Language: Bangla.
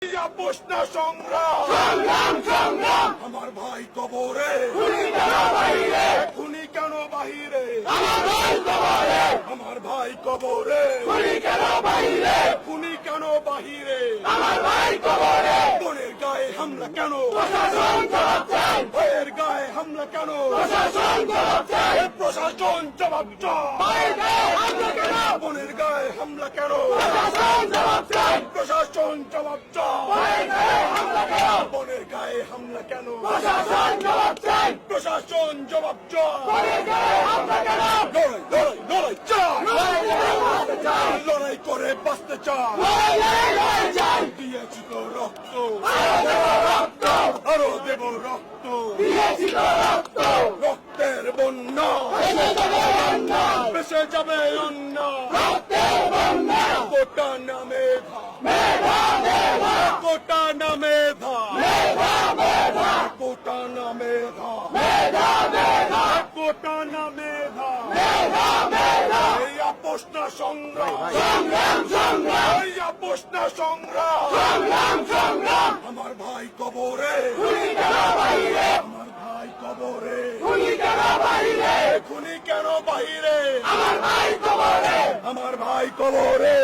প্রশ্ন সংগ্রাম আমার ভাই কবরে খুনি কেন বাহিরে আমার ভাই কবরে খুনি কেন বাহিরে বোনের গায়ে হামলা কেন ভাইয়ের গায়ে হামলা কেন প্রশাসন জবাব চায় বোনের গায়ে হামলা কেন প্রশাসন জবাব চায় বোনের গায়ে হামলা কেন প্রশাসন জবাব চায় লড়াই চায় লড়াই করে বাঁচতে চায় দিয়েছি তো রক্ত আরো দেব রক্ত রক্তের বন্যা বেসে যাবে অন্য কোটা না মেধা কোটা না মেধা কোটা না মেধা কোটা না মেধা এই আপোষ না সংগ্রাম এই আপোষ না সংগ্রাম আমার ভাই কবরে আমার ভাই কবরে খুনি কেন বাহিরে আমার ভাই কবরে